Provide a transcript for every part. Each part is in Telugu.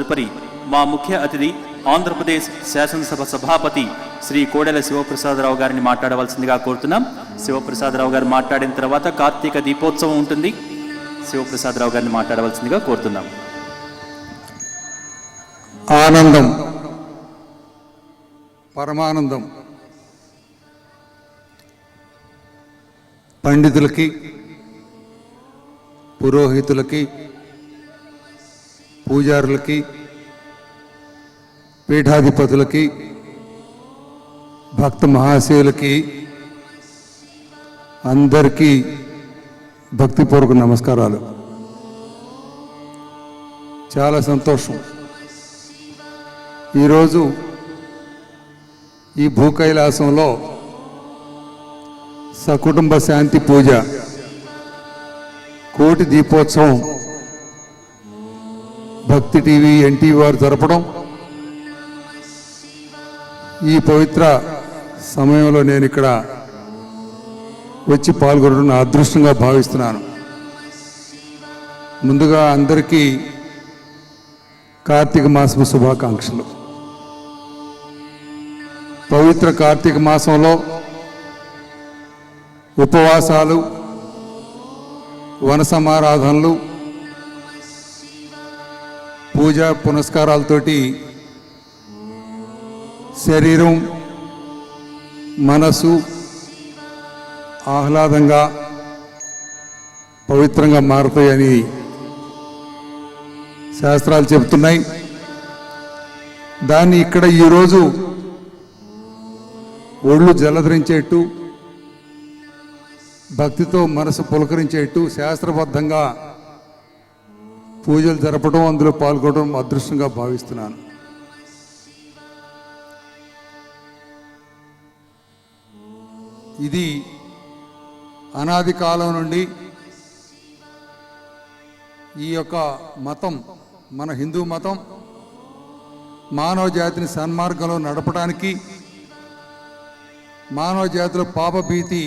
తదుపరి మా ముఖ్య అతిథి ఆంధ్రప్రదేశ్ శాసనసభ సభాపతి శ్రీ కోడెల శివప్రసాదరావు గారిని మాట్లాడవలసిందిగా కోరుతున్నాం. శివప్రసాదరావు గారు మాట్లాడిన తర్వాత కార్తీక దీపోత్సవం ఉంటుంది. శివప్రసాదరావు గారిని మాట్లాడవలసిందిగా కోరుతున్నాం. ఆనందం, పరమానందం పండితులకి, పురోహితులకి, పూజారులకి, పీఠాధిపతులకి, భక్త మహాశయులకి అందరికీ భక్తిపూర్వక నమస్కారాలు. చాలా సంతోషం. ఈరోజు ఈ భూకైలాసంలో సకుటుంబ శాంతి పూజ, కోటి దీపోత్సవం భక్తి టీవీ, ఎన్టీవీ వారు జరపడం, ఈ పవిత్ర సమయంలో నేను ఇక్కడ వచ్చి పాల్గొనడం నా అదృష్టంగా భావిస్తున్నాను. ముందుగా అందరికీ కార్తీక మాసపు శుభాకాంక్షలు. పవిత్ర కార్తీక మాసంలో ఉపవాసాలు, వన సమారాధనలు, పూజా పునస్కారాలతోటి శరీరం, మనసు ఆహ్లాదంగా, పవిత్రంగా మారుతాయని శాస్త్రాలు చెబుతున్నాయి. దాన్ని ఇక్కడ ఈరోజు ఒళ్ళు జలధరించేట్టు, భక్తితో మనసు పులకరించేట్టు శాస్త్రబద్ధంగా పూజలు జరపడం, అందులో పాల్గొనడం అదృష్టంగా భావిస్తున్నాను. ఇది అనాది కాలం నుండి ఈ యొక్క మతం, మన హిందూ మతం మానవ జాతిని సన్మార్గంలో నడపడానికి, మానవ జాతిలో పాపభీతి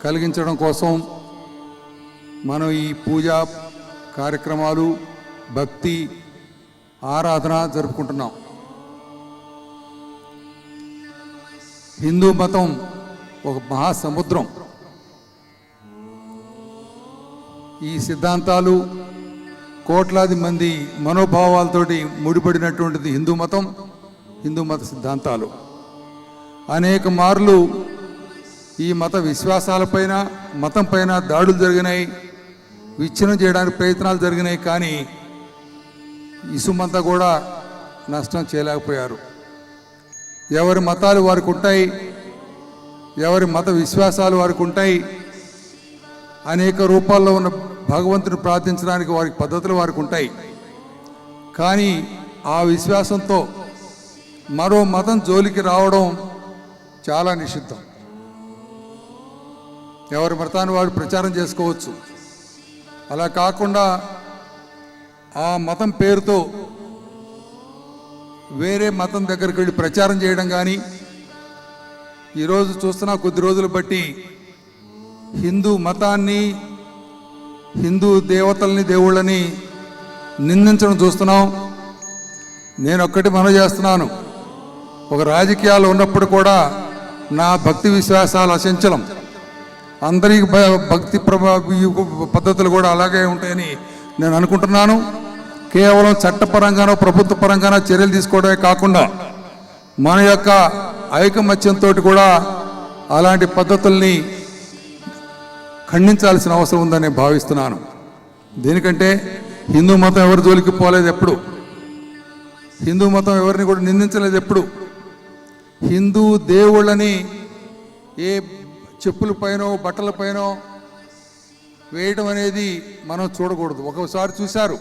కలిగించడం కోసం మనం ఈ పూజా కార్యక్రమాలు, భక్తి, ఆరాధన జరుపుకుంటున్నాం. హిందూ మతం ఒక మహాసముద్రం. ఈ సిద్ధాంతాలు కోట్లాది మంది మనోభావాలతోటి ముడిపడినటువంటిది హిందూ మతం, హిందూ మత సిద్ధాంతాలు. అనేక మార్లు ఈ మత విశ్వాసాలపైన, మతం పైన దాడులు జరిగినాయి, విచ్ఛిన్నం చేయడానికి ప్రయత్నాలు జరిగినాయి. కానీ ఇసుమంతా కూడా నష్టం చేయలేకపోయారు. ఎవరి మతాలు వారికి ఉంటాయి, ఎవరి మత విశ్వాసాలు వారికి ఉంటాయి. అనేక రూపాల్లో ఉన్న భగవంతుని ప్రార్థించడానికి వారికి పద్ధతులు వారికి ఉంటాయి. కానీ ఆ విశ్వాసంతో మరో మతం జోలికి రావడం చాలా నిషిద్ధం. ఎవరి మతాన్ని వారు ప్రచారం చేసుకోవచ్చు. అలా కాకుండా ఆ మతం పేరుతో వేరే మతం దగ్గరికి వెళ్ళి ప్రచారం చేయడం కానీ, ఈరోజు చూస్తున్న కొద్ది రోజులు బట్టి హిందూ మతాన్ని, హిందూ దేవతల్ని, దేవుళ్ళని నిందించడం చూస్తున్నాం. నేను ఒక్కటి మనవి చేస్తున్నాను, ఒక రాజకీయాలు ఉన్నప్పుడు కూడా నా భక్తి విశ్వాసాలు అచంచలం. అందరికీ భక్తి పద్ధతులు కూడా అలాగే ఉంటాయని నేను అనుకుంటున్నాను. కేవలం చట్టపరంగానో ప్రభుత్వ పరంగానో చర్యలు తీసుకోవడమే కాకుండా మన యొక్క ఐకమత్యంతో కూడా అలాంటి పద్ధతుల్ని ఖండించాల్సిన అవసరం ఉందని భావిస్తున్నాను. దీనికంటే హిందూ మతం ఎవరి జోలికి పోలేదు ఎప్పుడు, హిందూ మతం ఎవరిని కూడా నిందించలేదు ఎప్పుడు. హిందూ దేవుళ్ళని ఏ చెప్పుల పైనో బట్టల పైనో వేయడం అనేది మనం చూడకూడదు. ఒకసారి చూశారు,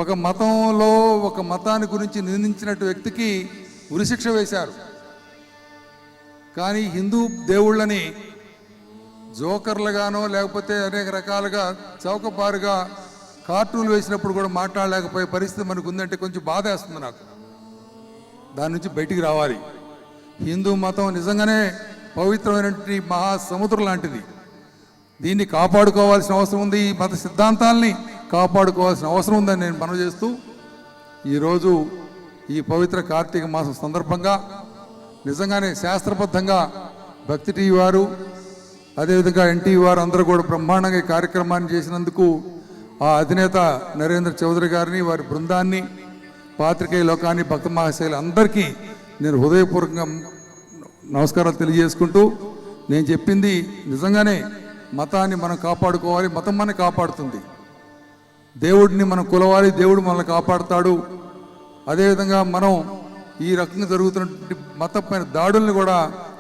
ఒక మతంలో ఒక మతాన్ని గురించి నిందించినట్టు వ్యక్తికి ఉరిశిక్ష వేశారు. కానీ హిందూ దేవుళ్ళని జోకర్లుగానో లేకపోతే అనేక రకాలుగా చౌకబారుగా కార్టూన్లు వేసినప్పుడు కూడా మాట్లాడలేకపోయే పరిస్థితి మనకు ఉందంటే కొంచెం బాధ వేస్తుంది నాకు. దాని నుంచి బయటికి రావాలి. హిందూ మతం నిజంగానే పవిత్రమైనటువంటి మహాసముద్రం లాంటిది. దీన్ని కాపాడుకోవాల్సిన అవసరం ఉంది. ఈ మత సిద్ధాంతాలని కాపాడుకోవాల్సిన అవసరం ఉందని నేను మనవి చేస్తూ ఈరోజు ఈ పవిత్ర కార్తీక మాసం సందర్భంగా నిజంగానే శాస్త్రబద్ధంగా భక్తి టీవీ వారు అదేవిధంగా ఎన్టీవీ వారు అందరూ కూడా బ్రహ్మాండంగా ఈ కార్యక్రమాన్ని చేసినందుకు ఆ అధినేత నరేంద్ర చౌదరి గారిని వారి బృందాన్ని పాత్రికేయ లోకాన్ని భక్త మహాశైలు అందరికీ నేను హృదయపూర్వకంగా నమస్కారాలు తెలియజేసుకుంటూ నేను చెప్పింది నిజంగానే మతాన్ని మనం కాపాడుకోవాలి, మతం మనని కాపాడుతుంది. దేవుడిని మనం కొలవాలి, దేవుడు మనల్ని కాపాడుతాడు. అదేవిధంగా మనం ఈ రకంగా జరుగుతున్నటువంటి మతపైన దాడుల్ని కూడా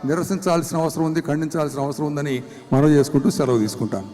నిరసించాల్సిన అవసరం ఉంది, ఖండించాల్సిన అవసరం ఉందని మనవి చేసుకుంటూ సెలవు తీసుకుంటాను.